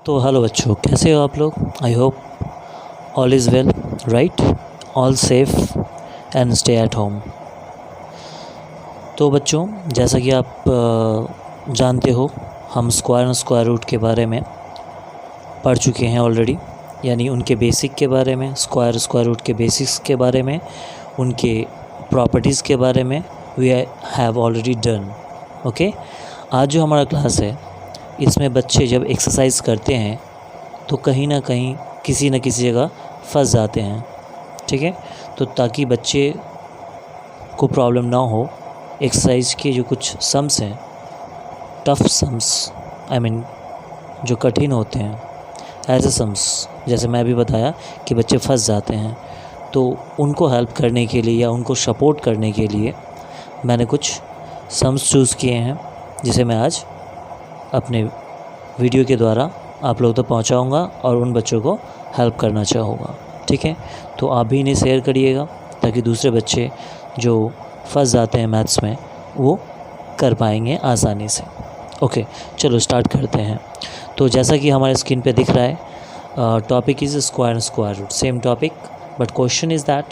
तो हेलो बच्चों, कैसे हो आप लोग। I hope all is well, right, all safe and stay at home. तो बच्चों, जैसा कि आप जानते हो, हम स्क्वायर और स्क्वायर रूट के बारे में पढ़ चुके हैं ऑलरेडी, यानी उनके बेसिक के बारे में, स्क्वायर स्क्वायर रूट के बेसिक्स के बारे में, उनके प्रॉपर्टीज़ के बारे में we have already done. Okay, आज जो हमारा क्लास है इसमें बच्चे जब एक्सरसाइज करते हैं तो कहीं ना कहीं किसी न किसी जगह फंस जाते हैं, ठीक है। तो ताकि बच्चे को प्रॉब्लम ना हो, एक्सरसाइज के जो कुछ सम्स हैं, टफ सम्स, जो कठिन होते हैं, ऐसे सम्स जैसे मैं अभी बताया कि बच्चे फंस जाते हैं, तो उनको हेल्प करने के लिए या उनको सपोर्ट करने के लिए मैंने कुछ सम्स चूज़ किए हैं, जिसे मैं आज अपने वीडियो के द्वारा आप लोगों तक पहुंचाऊंगा और उन बच्चों को हेल्प करना चाहूँगा, ठीक है। तो आप भी इन्हें शेयर करिएगा ताकि दूसरे बच्चे जो फंस जाते हैं मैथ्स में वो कर पाएंगे आसानी से। ओके, चलो स्टार्ट करते हैं। तो जैसा कि हमारे स्क्रीन पे दिख रहा है, topic is square and square root, same topic, but question is that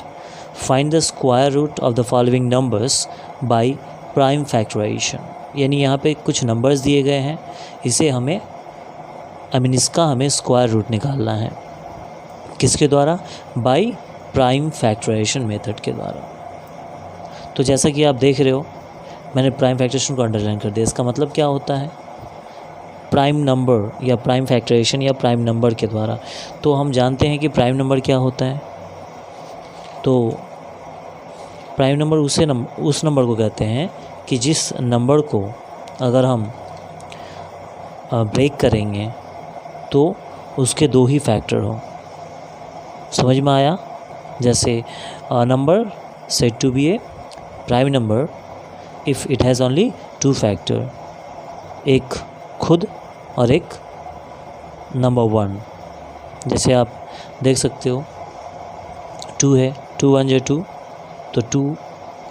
find the square root of the following numbers by prime factorization. यानी यहाँ पे कुछ नंबर्स दिए गए हैं, इसे हमें इसका हमें स्क्वायर रूट निकालना है। किसके द्वारा? बाय प्राइम फैक्टराइजेशन मेथड के द्वारा। तो जैसा कि आप देख रहे हो, मैंने प्राइम फैक्टराइजेशन को अंडरलाइन कर दिया। इसका मतलब क्या होता है? प्राइम नंबर या प्राइम फैक्टराइजेशन या प्राइम नंबर के द्वारा। तो हम जानते हैं कि प्राइम नंबर क्या होता है। तो प्राइम नंबर उस नंबर को कहते हैं कि जिस नंबर को अगर हम ब्रेक करेंगे तो उसके दो ही फैक्टर हो। समझ में आया? जैसे number said to be a prime number if it has only two factor, एक खुद और एक नंबर वन। जैसे आप देख सकते हो 2 है, 2 1 जो 2, तो 2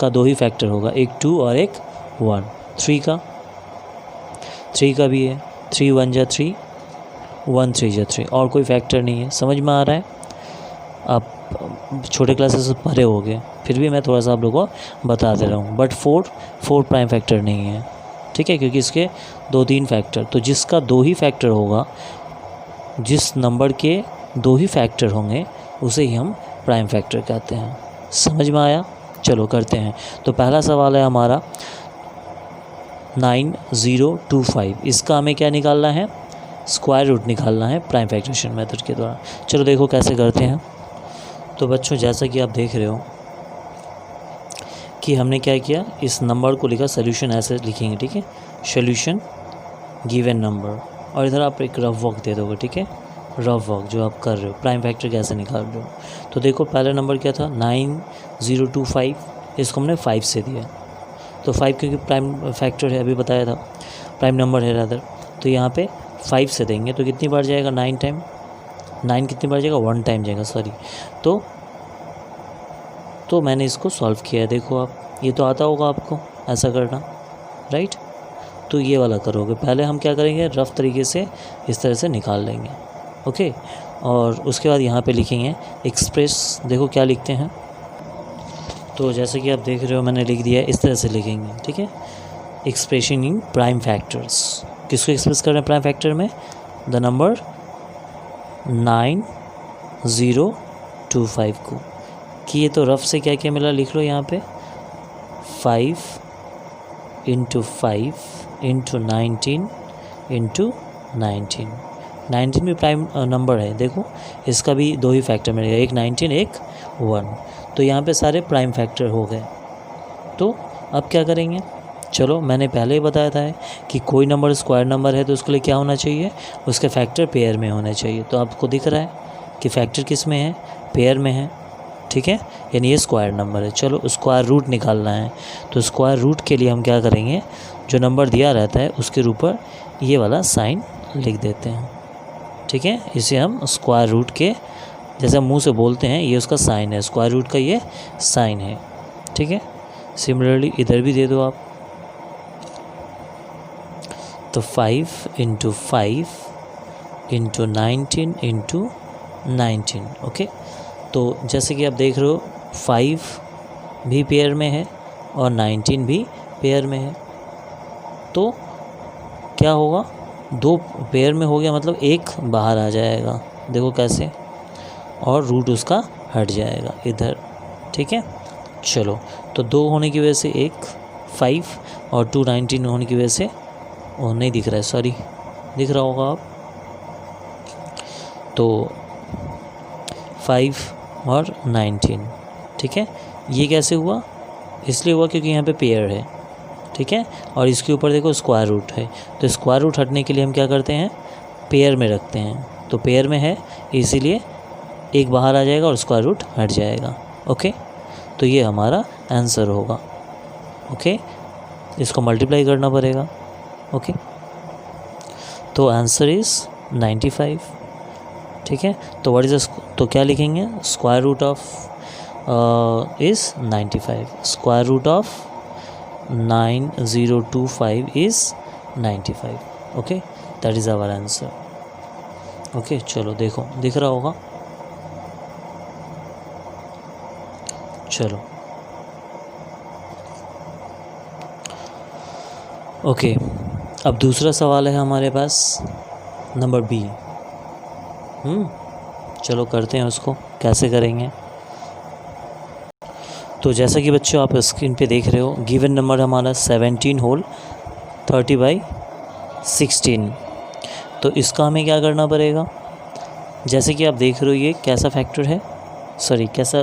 का दो ही फैक्टर होगा, एक 2 और एक 1। 3 का भी है, 3 1 जा 3, 1 3 जा 3, और कोई फैक्टर नहीं है। समझ में आ रहा है? आप छोटे क्लासेस से पढ़े हो गए, फिर भी मैं थोड़ा सा आप लोगों को बता दे रहा हूँ। बट 4 प्राइम फैक्टर नहीं है, ठीक है, क्योंकि इसके 2-3 फैक्टर, तो जिसका दो ही फैक्टर होगा, जिस नंबर के दो ही फैक्टर होंगे उसे ही हम प्राइम फैक्टर कहते हैं। समझ में आया? चलो करते हैं। तो पहला सवाल है हमारा 9025। इसका हमें क्या निकालना है? स्क्वायर रूट निकालना है प्राइम फैक्टराइजेशन मेथड के द्वारा। चलो देखो कैसे करते हैं। तो बच्चों, जैसा कि आप देख रहे हो कि हमने क्या किया, इस नंबर को लिखा, सोल्यूशन ऐसे लिखेंगे, ठीक है, सोल्यूशन गिवन नंबर, और इधर आप एक रफ वर्क दे दोगे, ठीक है, रफ वर्क जो आप कर रहे हो, प्राइम फैक्टर कैसे निकाल रहे हो। तो देखो पहला नंबर क्या था, 9025, इसको हमने 5 से दिया। तो 5 क्योंकि प्राइम फैक्टर है, अभी बताया था, प्राइम नंबर है रादर, तो यहाँ पे 5 से देंगे तो कितनी बार जाएगा? 9 टाइम। 9 कितनी बार जाएगा? 1 टाइम जाएगा, सॉरी। तो मैंने इसको सॉल्व किया है, देखो आप, ये तो आता होगा आपको ऐसा करना, राइट। तो ये वाला करोगे। पहले हम क्या करेंगे, रफ़ तरीके से इस तरह से निकाल लेंगे, ओके। और उसके बाद यहाँ पे लिखेंगे एक्सप्रेस, देखो क्या लिखते हैं। तो जैसे कि आप देख रहे हो मैंने लिख दिया है, इस तरह से लिखेंगे, ठीक है, एक्सप्रेशन इन प्राइम फैक्टर्स। किसको एक्सप्रेस कर रहे हैं प्राइम फैक्टर में? द नंबर 9025 को। कि ये तो रफ से क्या क्या मिला लिख लो यहाँ पे, 5 × 5 × 19 × 19। 19 भी प्राइम नंबर है, देखो इसका भी दो ही फैक्टर मिलेगा, एक 19 एक 1। तो यहाँ पे सारे प्राइम फैक्टर हो गए। तो अब क्या करेंगे? चलो, मैंने पहले ही बताया था कि कोई नंबर स्क्वायर नंबर है तो उसके लिए क्या होना चाहिए, उसके फैक्टर पेयर में होने चाहिए। तो आपको दिख रहा है कि फैक्टर किस में है? पेयर में है, ठीक है, यानी ये स्क्वायर नंबर है। चलो स्क्वायर रूट निकालना है। तो स्क्वायर रूट के लिए हम क्या करेंगे, जो नंबर दिया रहता है उसके ऊपर ये वाला साइन लिख देते हैं, ठीक है। इसे हम स्क्वायर रूट के, जैसे हम मुँह से बोलते हैं, ये उसका साइन है, स्क्वायर रूट का ये साइन है, ठीक है। सिमिलरली इधर भी दे दो आप। तो 5 × 5 इंटू 19 इंटू 19। ओके, तो जैसे कि आप देख रहे हो 5 भी पेयर में है और 19 भी पेयर में है, तो क्या होगा, 2 पेयर में हो गया मतलब एक बाहर आ जाएगा, देखो कैसे, और रूट उसका हट जाएगा इधर। ठीक है, चलो, तो 2 होने की वजह से एक 5 और 2 19 होने की वजह से वो नहीं दिख रहा है, सॉरी, दिख रहा होगा आप, तो 5 और 19। ठीक है, ये कैसे हुआ, इसलिए हुआ क्योंकि यहाँ पे पेयर है। ठीक है, और इसके ऊपर देखो स्क्वायर रूट है, तो स्क्वायर रूट हटने के लिए हम क्या करते हैं, पेयर में रखते हैं, तो पेयर में है इसीलिए एक बाहर आ जाएगा और स्क्वायर रूट हट जाएगा। ओके, तो ये हमारा आंसर होगा। ओके, इसको मल्टीप्लाई करना पड़ेगा। ओके, तो आंसर इज़ 95। ठीक है, तो व्हाट इज़ तो क्या लिखेंगे, square root of is 95, square root of 9025 is 95। Okay, that is our answer. Okay, चलो देखो, दिख रहा होगा, चलो। ओके, अब दूसरा सवाल है हमारे पास, नंबर बी। चलो करते हैं उसको, कैसे करेंगे। तो जैसा कि बच्चों आप स्क्रीन पे देख रहे हो, गिवन नंबर हमारा 17 होल 30/16। तो इसका हमें क्या करना पड़ेगा, जैसे कि आप देख रहे हो ये कैसा फैक्टर है, सॉरी कैसा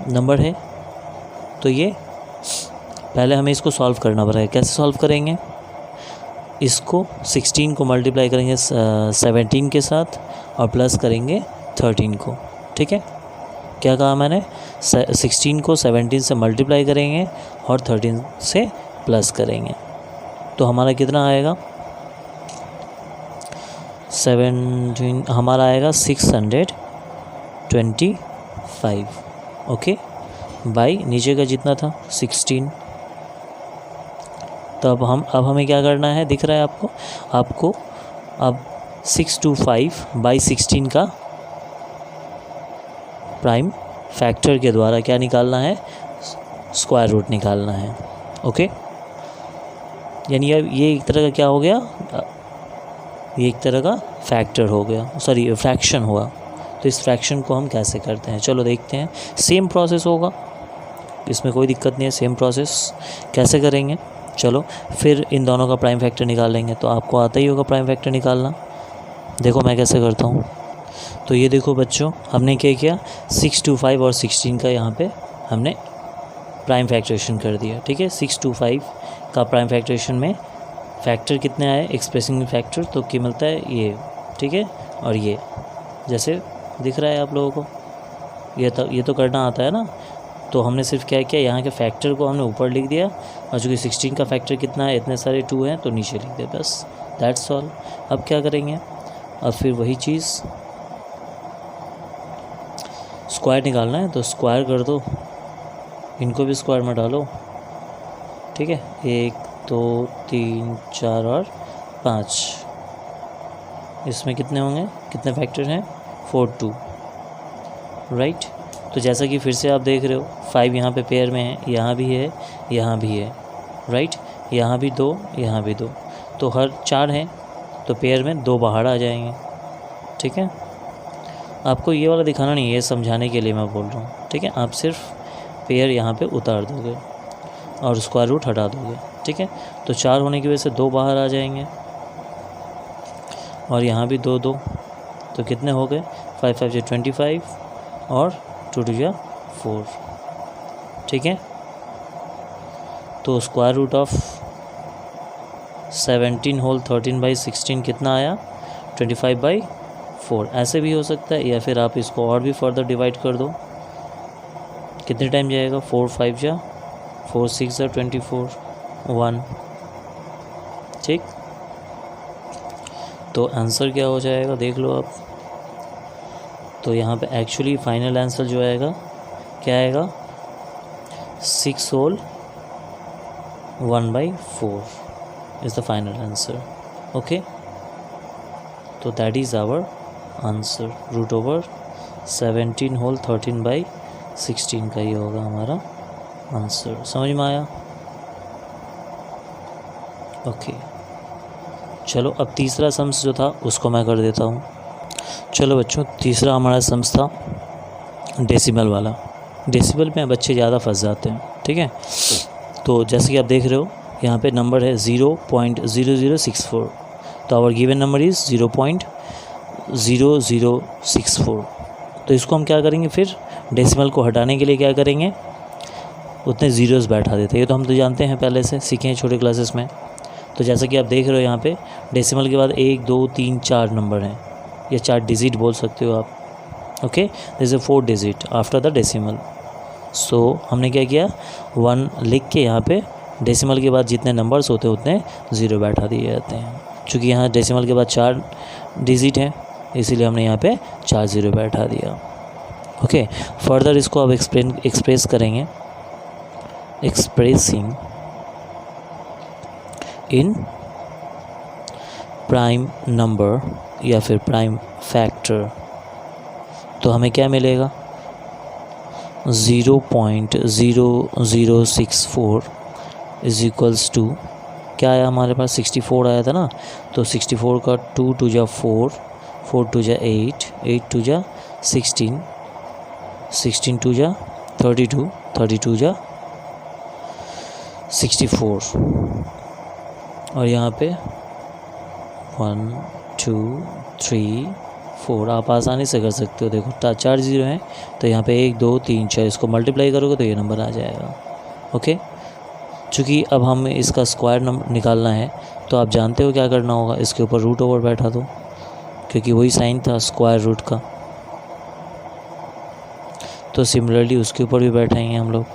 नंबर है, तो ये पहले हमें इसको सॉल्व करना पड़ेगा। कैसे सॉल्व करेंगे, इसको 16 को मल्टीप्लाई करेंगे 17 के साथ और प्लस करेंगे 13 को। ठीक है, क्या कहा मैंने, 16 को 17 से मल्टीप्लाई करेंगे और 13 से प्लस करेंगे, तो हमारा कितना आएगा, 17 हमारा आएगा 625। ओके, बाई नीचे का जितना था 16। तो अब हमें क्या करना है, दिख रहा है आपको अब 625/16 का प्राइम फैक्टर के द्वारा क्या निकालना है, स्क्वायर रूट निकालना है। ओके, यानी अब ये एक तरह का क्या हो गया, ये एक तरह का फैक्टर हो गया, सॉरी फ्रैक्शन हुआ। तो इस फ्रैक्शन को हम कैसे करते हैं, चलो देखते हैं। सेम प्रोसेस होगा, इसमें कोई दिक्कत नहीं है, सेम प्रोसेस कैसे करेंगे। चलो फिर इन दोनों का प्राइम फैक्टर निकालेंगे, तो आपको आता ही होगा प्राइम फैक्टर निकालना। देखो मैं कैसे करता हूँ, तो ये देखो बच्चों, हमने क्या किया, 625 और 16 का यहाँ पे हमने प्राइम फैक्टरेशन कर दिया। ठीक है, 625 का प्राइम फैक्टरेशन में फैक्टर कितने आए, एक्सप्रेसिंग फैक्टर तो क्या मिलता है ये। ठीक है, और ये जैसे दिख रहा है आप लोगों को, ये तो करना आता है ना। तो हमने सिर्फ क्या किया, यहाँ के फैक्टर को हमने ऊपर लिख दिया, और चूँकि 16 का फैक्टर कितना है, इतने सारे 2 हैं तो नीचे लिख दिया, बस दैट्स ऑल। अब क्या करेंगे, अब फिर वही चीज़ स्क्वायर निकालना है, तो स्क्वायर कर दो, इनको भी स्क्वायर में डालो। ठीक है, 1 2 3 4 और 5, इसमें कितने होंगे, कितने फैक्टर हैं, 4 2, राइट। तो जैसा कि फिर से आप देख रहे हो 5 यहाँ पे पेयर में है, यहाँ भी है, यहाँ भी है, राइट, यहाँ भी 2, यहाँ भी 2, तो हर 4 हैं, तो पेयर में 2 बाहर आ जाएंगे। ठीक है, आपको ये वाला दिखाना नहीं है, ये समझाने के लिए मैं बोल रहा हूँ। ठीक है, आप सिर्फ पेयर यहाँ पे उतार दोगे और स्क्वायर रूट हटा दोगे। ठीक है, तो 4 होने की वजह से 2 बाहर आ जाएंगे, और यहाँ भी 2 2, तो कितने हो गए, 5 5 से 25 और 2 2 या 4। ठीक है, तो स्क्वायर रूट ऑफ 17 होल 13/16 कितना आया, 25/4। ऐसे भी हो सकता है, या फिर आप इसको और भी फर्दर डिवाइड कर दो, कितने टाइम जाएगा, 4 5 या 4 6 या 24 1। ठीक, तो आंसर क्या हो जाएगा देख लो आप। तो यहाँ पे एक्चुअली फाइनल आंसर जो आएगा क्या आएगा, 6 whole 1/4 is the final answer. Okay, तो that is our answer. Root over 17 whole 13/16 का ये होगा हमारा आंसर। समझ में आया? ओके, चलो अब तीसरा सम्स जो था उसको मैं कर देता हूँ। चलो बच्चों, तीसरा हमारा सम्स था डेसिमल वाला। डेसिमल में बच्चे ज़्यादा फंस जाते हैं, ठीक है। तो जैसे कि आप देख रहे हो यहाँ पे नंबर है 0.0064, तो आवर गिवन नंबर इज़ 0.0064। तो इसको हम क्या करेंगे, फिर डेसिमल को हटाने के लिए क्या करेंगे, उतने ज़ीरोज़ बैठा देते हैं। ये तो हम तो जानते हैं, पहले से सीखे हैं छोटे क्लासेस में। तो जैसा कि आप देख रहे हो यहाँ पे डेसिमल के बाद 1 2 3 4 नंबर हैं, या 4 डिजिट बोल सकते हो आप। Okay, this is 4 digit after the decimal. So हमने क्या किया, 1 लिख के यहाँ पे डेसिमल के बाद जितने नंबर्स होते हैं उतने ज़ीरो बैठा दिए जाते हैं। चूँकि यहाँ डेसिमल के बाद 4 डिजिट हैं, इसीलिए हमने यहाँ पे 4 ज़ीरो बैठा दिया। ओके, फर्दर इसको अब एक्सप्रेस करेंगे, एक्सप्रेसिंग इन प्राइम नंबर या फिर प्राइम फैक्टर। तो हमें क्या मिलेगा, 0.0064 इज इक्वल्स टू क्या आया हमारे पास, 64 आया था ना। तो 64 का 2 2 जा 4, 4 2 जा 8, 8 2 जा 16, 16 2 जा 32, 32 जा 64। और यहाँ पे 1 2 3 4 आप आसानी से कर सकते हो। देखो 4 ज़ीरो हैं, तो यहाँ पे 1 2 3 4 इसको मल्टीप्लाई करोगे तो ये नंबर आ जाएगा। ओके, चूँकि अब हम इसका स्क्वायर नंबर निकालना है, तो आप जानते हो क्या करना होगा, इसके ऊपर रूट ओवर बैठा दो, क्योंकि वही साइन था स्क्वायर रूट का। तो सिमिलरली उसके ऊपर भी बैठाएंगे हम लोग।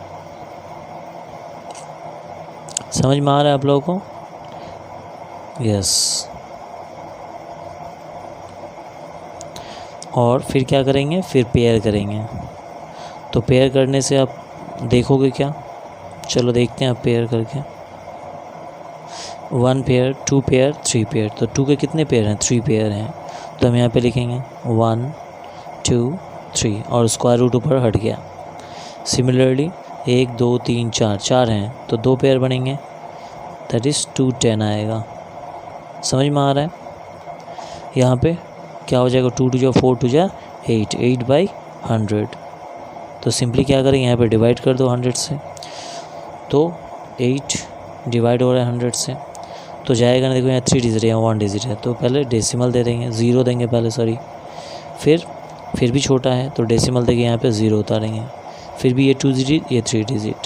समझ में आ रहा है आप लोगों को? यस। और फिर क्या करेंगे, फिर पेयर करेंगे। तो पेयर करने से आप देखोगे क्या, चलो देखते हैं आप पेयर करके। 1 पेयर, 2 पेयर, 3 पेयर। तो 2 के कितने पेयर हैं, 3 पेयर हैं। तो हम यहाँ पे लिखेंगे 1 2 3 और स्क्वायर रूट ऊपर हट गया। सिमिलरली 1 2 3 4 4 हैं, तो 2 पेयर बनेंगे, दैट इज़ 2 10 आएगा। समझ में आ रहा है? यहाँ पे क्या हो जाएगा, 2 2 जा 4 2 जा 8, 8/100। तो सिंपली क्या करेंगे, यहाँ पे डिवाइड कर दो 100 से। तो 8 डिवाइड हो रहा है 100 से, तो जाएगा ना। देखो यहाँ 3 डिजिट है, यहाँ 1 डिजिट है, तो पहले डेसिमल दे देंगे, 0 देंगे पहले, सॉरी। फिर भी छोटा है तो डेसिमल देंगे, यहाँ पे 0 उतारेंगे। फिर भी ये 2 डिजिट, ये 3 डिजिट,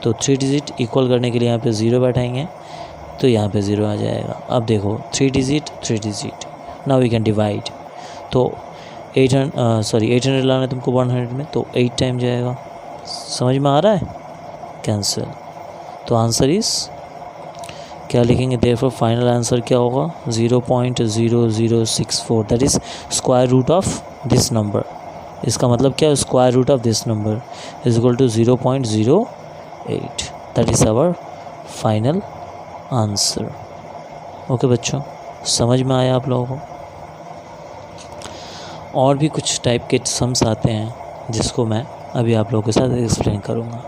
तो 3 डिजिट इक्वल करने के लिए यहाँ पे 0 बैठाएंगे, तो यहाँ पे 0 आ जाएगा। अब देखो 3 digit 3 digit, now we can divide. तो 800 लाना तुमको 100 में, तो 8 टाइम जाएगा। समझ में आ रहा है? कैंसिल। तो आंसर इज़ क्या लिखेंगे, देयरफॉर फाइनल आंसर क्या होगा, 0.0064, that is square root of this number. इसका मतलब क्या है, square root of this number is equal to 0.08, that is our final answer. Okay बच्चों, समझ में आया आप लोगों को? और भी कुछ टाइप के सम्स आते हैं जिसको मैं अभी आप लोगों के साथ एक्सप्लेन करूँगा,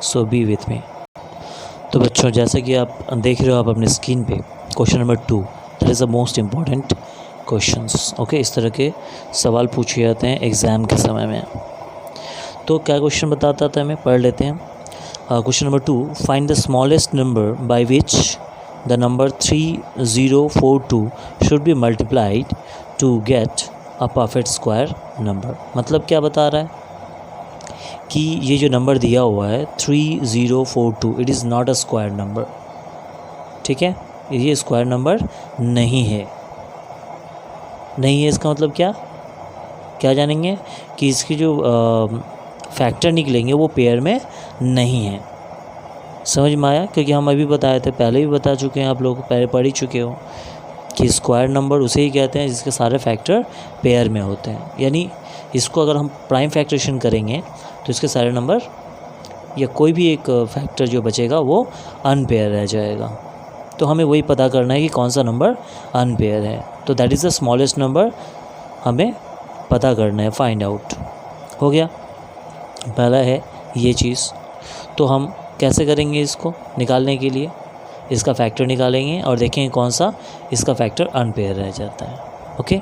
सो बी विथ मी। तो बच्चों, जैसे कि आप देख रहे हो आप अपने स्क्रीन पे, question number 2, that is the most important questions. Okay, इस तरह के सवाल पूछे जाते हैं एग्ज़ाम के समय में। तो क्या क्वेश्चन बताता था, हमें पढ़ लेते हैं। Question number 2, find the smallest number by which the number 3042 should be multiplied to get a perfect square number. मतलब क्या बता रहा है कि ये जो नंबर दिया हुआ है 3042, it is not a square number. ठीक है, ये स्क्वायर नंबर नहीं है। नहीं है इसका मतलब क्या जानेंगे कि इसकी जो फैक्टर निकलेंगे वो पेयर में नहीं है। समझ में आया? क्योंकि हम अभी बताए थे, पहले भी बता चुके हैं, आप लोग पहले पढ़ ही चुके हो कि स्क्वायर नंबर उसे ही कहते हैं जिसके सारे फैक्टर पेयर में होते हैं। यानी इसको अगर हम प्राइम फैक्टरेशन करेंगे तो इसके सारे नंबर या कोई भी एक फैक्टर जो बचेगा वो अनपेयर रह जाएगा। तो हमें वही पता करना है कि कौन सा नंबर अनपेयर है। तो that is the smallest number हमें पता करना है, फाइंड आउट। हो गया, पहला है ये चीज़। तो हम कैसे करेंगे इसको निकालने के लिए, इसका फैक्टर निकालेंगे और देखेंगे कौन सा इसका फैक्टर अनपेयर रह जाता है। ओके,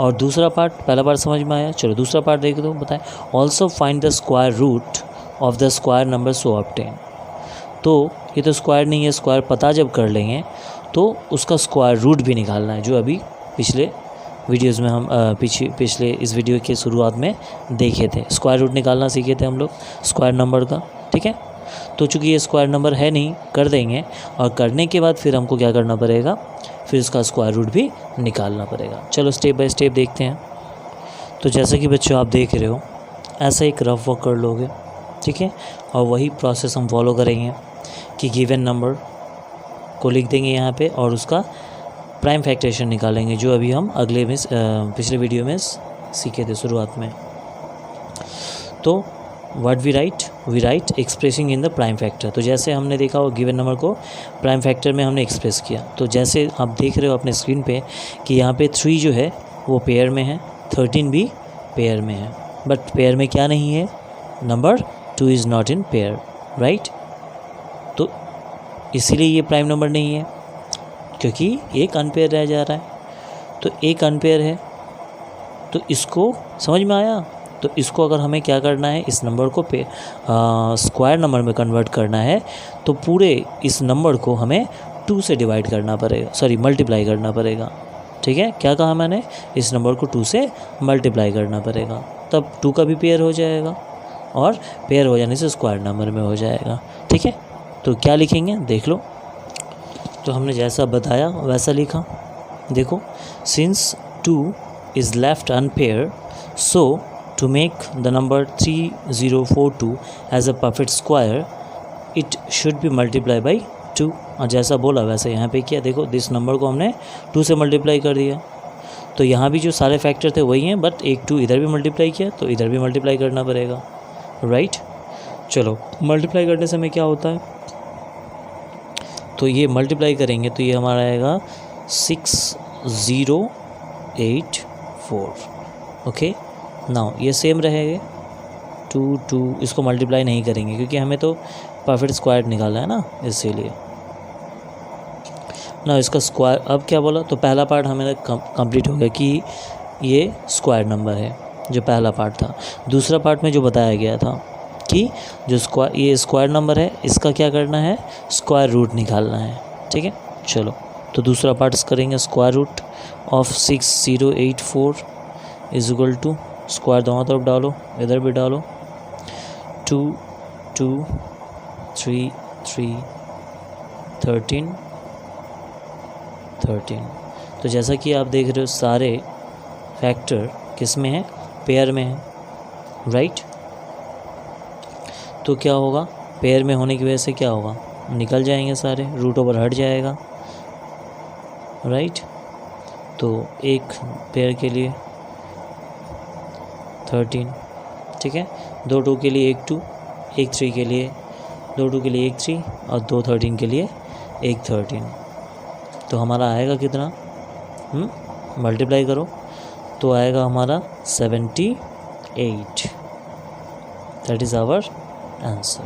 और दूसरा पार्ट, पहला पार्ट समझ में आया, चलो दूसरा पार्ट देख दो। बताएं, also find the square root of the square number so obtain. तो ये तो स्क्वायर नहीं है, स्क्वायर पता जब कर लेंगे तो उसका स्क्वायर रूट भी निकालना है, जो अभी पिछले वीडियोस में हम पिछले इस वीडियो के शुरुआत में देखे थे। स्क्वायर रूट निकालना सीखे थे हम लोग स्क्वायर नंबर का, ठीक है। तो चूँकि ये स्क्वायर नंबर है नहीं, कर देंगे, और करने के बाद फिर हमको क्या करना पड़ेगा, फिर इसका स्क्वायर रूट भी निकालना पड़ेगा। चलो स्टेप बाय स्टेप देखते हैं। तो जैसे कि बच्चों आप देख रहे हो, ऐसा एक रफ वर्क कर लोगे, ठीक है, और वही प्रोसेस हम फॉलो करेंगे कि गिवन नंबर को लिख देंगे यहाँ पे और उसका प्राइम फैक्टरेशन निकालेंगे, जो अभी हम अगले में पिछले वीडियो में सीखे थे शुरुआत में। तो what we write expressing in the prime factor. तो जैसे हमने देखा वो गिवन नंबर को प्राइम फैक्टर में हमने एक्सप्रेस किया, तो जैसे आप देख रहे हो अपने स्क्रीन पे कि यहाँ पे 3 जो है वो पेयर में है, 13 भी पेयर में है, बट पेयर में क्या नहीं है, number 2 is not in pair, right. तो इसीलिए ये प्राइम नंबर नहीं है, क्योंकि एक अनपेयर रह जा रहा है। तो एक अनपेयर है, तो इसको समझ में आया। तो इसको अगर हमें क्या करना है, इस नंबर को स्क्वायर नंबर में कन्वर्ट करना है, तो पूरे इस नंबर को हमें 2 से डिवाइड करना पड़ेगा, सॉरी मल्टीप्लाई करना पड़ेगा, ठीक है। क्या कहा मैंने, इस नंबर को 2 से मल्टीप्लाई करना पड़ेगा, तब 2 का भी पेयर हो जाएगा, और पेयर हो जाने से स्क्वायर नंबर में हो जाएगा, ठीक है। तो क्या लिखेंगे देख लो। तो हमने जैसा बताया वैसा लिखा। देखो, since 2 is left unpair, so to make the number 3042 as a perfect square it should be multiplied by 2। और जैसा बोला वैसे यहाँ पे किया। देखो, दिस नंबर को हमने 2 से मल्टीप्लाई कर दिया, तो यहाँ भी जो सारे फैक्टर थे वही हैं, बट एक 2 इधर भी मल्टीप्लाई किया, तो इधर भी मल्टीप्लाई करना पड़ेगा, राइट। चलो मल्टीप्लाई करने से हमें क्या होता है, तो ये मल्टीप्लाई करेंगे तो ये हमारा आएगा 6084। ओके, नाउ ये सेम रहेगा 2 इसको मल्टीप्लाई नहीं करेंगे क्योंकि हमें तो परफेक्ट स्क्वायर निकालना है ना, इसीलिए ना इसका स्क्वायर। अब क्या बोला, तो पहला पार्ट हमें कंप्लीट हो गया कि ये स्क्वायर नंबर है, जो पहला पार्ट था। दूसरा पार्ट में जो बताया गया था कि जो ये स्क्वायर नंबर है, इसका क्या करना है, स्क्वायर रूट निकालना है, ठीक है। चलो तो दूसरा पार्ट करेंगे, square root of 6084 is equal to, square दोनों तरफ डालो, इधर भी डालो, 2 2 3 3 13 13। तो जैसा कि आप देख रहे हो सारे फैक्टर किस में है, पेयर में है, राइट। तो क्या होगा, पेयर में होने की वजह से क्या होगा, निकल जाएंगे सारे, रूट ओवर हट जाएगा, राइट। तो एक पेयर के लिए 13, ठीक है, 2 2 के लिए 1 2, 1 3 के लिए 2 2 के लिए 1 3, और 2 13 के लिए 1 13। तो हमारा आएगा कितना, मल्टीप्लाई करो तो आएगा हमारा 78। That is our answer,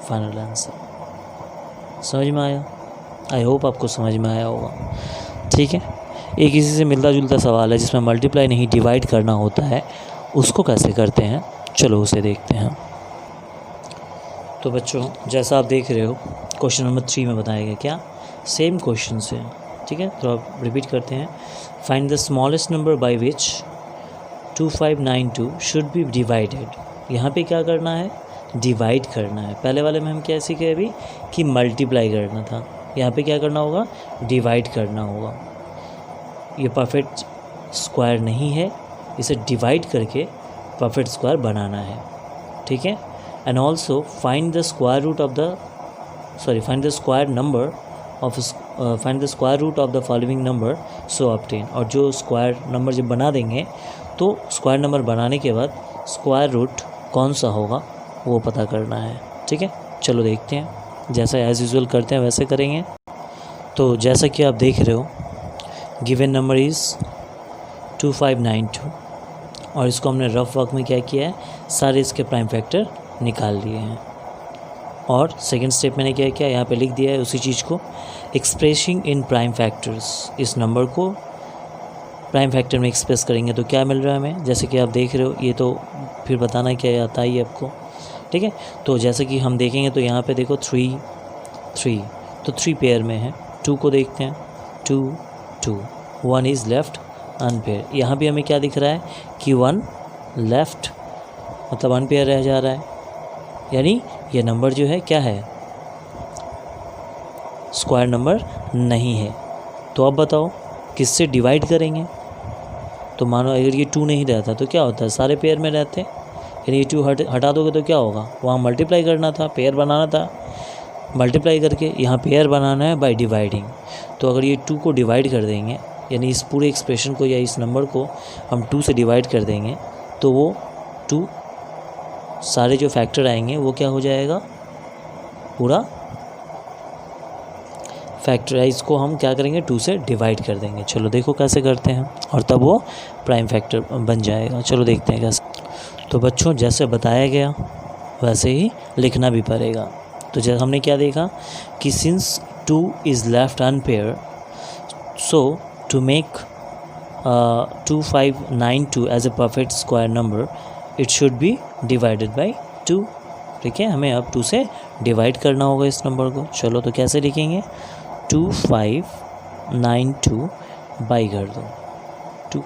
final answer. समझ में आया, आई होप आपको समझ में आया होगा, ठीक है। एक इसी से मिलता जुलता सवाल है जिसमें मल्टीप्लाई नहीं डिवाइड करना होता है, उसको कैसे करते हैं, चलो उसे देखते हैं। तो बच्चों जैसा आप देख रहे हो क्वेश्चन नंबर 3 में बताया गया, क्या सेम क्वेश्चन से, ठीक है। तो आप रिपीट करते हैं, find the smallest number by which 2592 should be divided. यहाँ पे क्या करना है, डिवाइड करना है। पहले वाले में हम क्या सीखे अभी कि मल्टीप्लाई करना था, यहाँ पे क्या करना होगा, डिवाइड करना होगा। ये परफेक्ट स्क्वायर नहीं है, इसे डिवाइड करके परफेक्ट स्क्वायर बनाना है, ठीक है। And also find the square root of the find the square number of find the square root of the following number so obtain. और जो स्क्वायर नंबर जब बना देंगे तो स्क्वायर नंबर बनाने के बाद स्क्वायर रूट कौन सा होगा वो पता करना है, ठीक है। चलो देखते हैं, जैसा एज़ यूजुअल करते हैं वैसे करेंगे। तो जैसा कि आप देख रहे हो गिवन नंबर इज़ 2592 और इसको हमने रफ वर्क में क्या किया है, सारे इसके प्राइम फैक्टर निकाल लिए हैं। और सेकंड स्टेप मैंने क्या किया, यहाँ पे लिख दिया है उसी चीज़ को, एक्सप्रेसिंग इन प्राइम फैक्टर्स। इस नंबर को प्राइम फैक्टर में एक्सप्रेस करेंगे तो क्या मिल रहा है हमें, जैसे कि आप देख रहे हो, ये तो फिर बताना क्या आता ही है आपको, ठीक है। तो जैसे कि हम देखेंगे तो यहाँ पे देखो 3 3, तो 3 पेयर में है। 2 को देखते हैं, 2 2, 1 इज़ लेफ्ट अनपेयर। यहाँ भी हमें क्या दिख रहा है कि 1 लेफ्ट मतलब अनपेयर रह जा रहा है, यानी ये नंबर जो है क्या है, स्क्वायर नंबर नहीं है। तो अब बताओ किससे डिवाइड करेंगे। तो मानो अगर ये 2 नहीं रहता तो क्या होता है, सारे पेयर में रहते, यानी ये 2 हटा दोगे तो क्या होगा, वहाँ मल्टीप्लाई करना था, पेयर बनाना था, मल्टीप्लाई करके यहाँ पेयर बनाना है बाय डिवाइडिंग। तो अगर ये 2 को डिवाइड कर देंगे, यानी इस पूरे एक्सप्रेशन को या इस नंबर को हम 2 से डिवाइड कर देंगे, तो वो 2 सारे जो फैक्टर आएंगे वो क्या हो जाएगा, पूरा फैक्टराइज को हम क्या करेंगे, 2 से डिवाइड कर देंगे। चलो देखो कैसे करते हैं, और तब वो प्राइम फैक्टर बन जाएगा। चलो देखते हैं कैसे। तो बच्चों जैसे बताया गया वैसे ही लिखना भी पड़ेगा। तो जैसे हमने क्या देखा कि since 2 is left unpair, so to make 2592 as a perfect square number it should be divided by 2। ठीक है, हमें अब 2 से डिवाइड करना होगा इस नंबर को। चलो तो कैसे लिखेंगे, 2592 बाई कर दो 2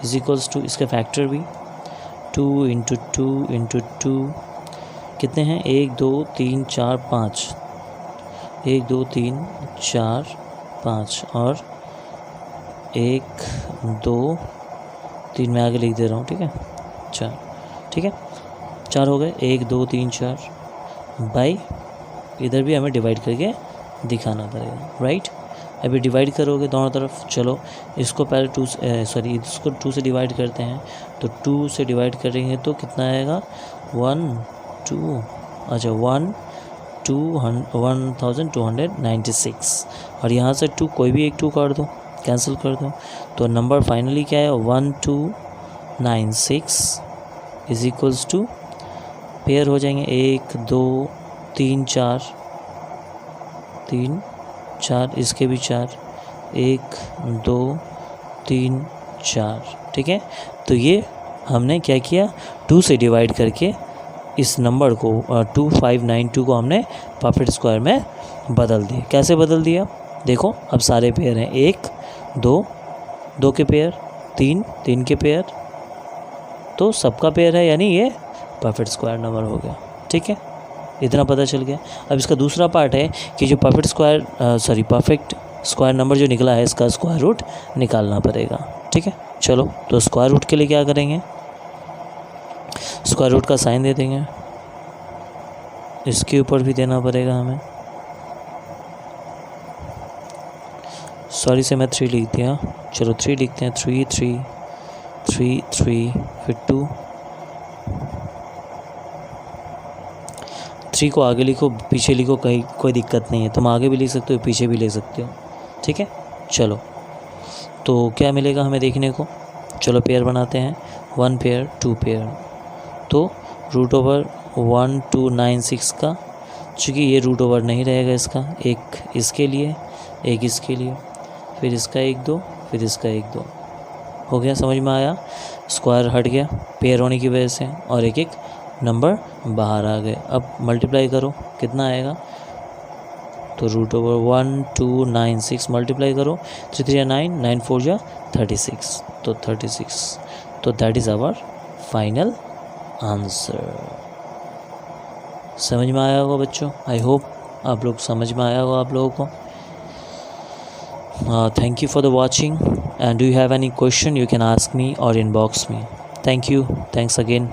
इज इक्वल्स टू, इसका फैक्टर भी 2 इंटू 2 इंटू 2 कितने हैं, 1 2 3 4 5, 1 2 3 4 5 और 1 2 3 मैं आगे लिख दे रहा हूँ, ठीक है 4, ठीक है 4 हो गए, 1 2 3 4 बाई, इधर भी हमें डिवाइड करके दिखाना पड़ेगा, राइट। अभी डिवाइड करोगे दोनों तरफ। चलो इसको पहले इसको 2 से डिवाइड करते हैं, तो 2 से डिवाइड करेंगे तो कितना आएगा, 1 2, अच्छा 1296 और यहाँ से 2 कोई भी एक 2 कर दो, कैंसिल कर दो, तो नंबर फाइनली क्या है 1296 इज इक्वल्स टू, पेयर हो जाएंगे 1 2 3 4 3 4, इसके भी 4, 1 2 3 4, ठीक है। तो ये हमने क्या किया, 2 से डिवाइड करके इस नंबर को 2592 को हमने परफेक्ट स्क्वायर में बदल दिया। कैसे बदल दिया, देखो अब सारे पेयर हैं, 1 2 2 के पेयर, 3 3 के पेयर, तो सबका पेयर है, यानी ये परफेक्ट स्क्वायर नंबर हो गया। ठीक है, इतना पता चल गया। अब इसका दूसरा पार्ट है कि जो परफेक्ट स्क्वायर नंबर जो निकला है, इसका स्क्वायर रूट निकालना पड़ेगा। ठीक है, चलो तो स्क्वायर रूट के लिए क्या करेंगे, स्क्वायर रूट का साइन दे देंगे, इसके ऊपर भी देना पड़ेगा हमें, सॉरी से मैं 3 लिख दिया, चलो 3 लिखते हैं, 3 3 3 3 फिर 2, 3 को आगे लिखो पीछे लिखो, कहीं कोई दिक्कत नहीं है, तुम आगे भी लिख सकते हो पीछे भी ले सकते हो। ठीक है, चलो तो क्या मिलेगा हमें देखने को, चलो पेयर बनाते हैं, 1 पेयर 2 पेयर, तो रूट ओवर 1296 का, चूँकि ये रूट ओवर नहीं रहेगा इसका, एक इसके लिए एक इसके लिए, फिर इसका 1 2 फिर इसका 1 2 हो गया, समझ में आया, स्क्वायर हट गया पेयर होने की वजह से, और एक एक नंबर बाहर आ गए। अब मल्टीप्लाई करो कितना आएगा, तो रूट ओवर 1296 मल्टीप्लाई करो, 3 3 9 9 4 जा 36, तो 36, तो that is our final answer. समझ में आया होगा बच्चों, आई होप आप लोग समझ में आया होगा आप लोगों को। Thank you for the watching, and do you have any question you can ask me or inbox me. Thank you, thanks again.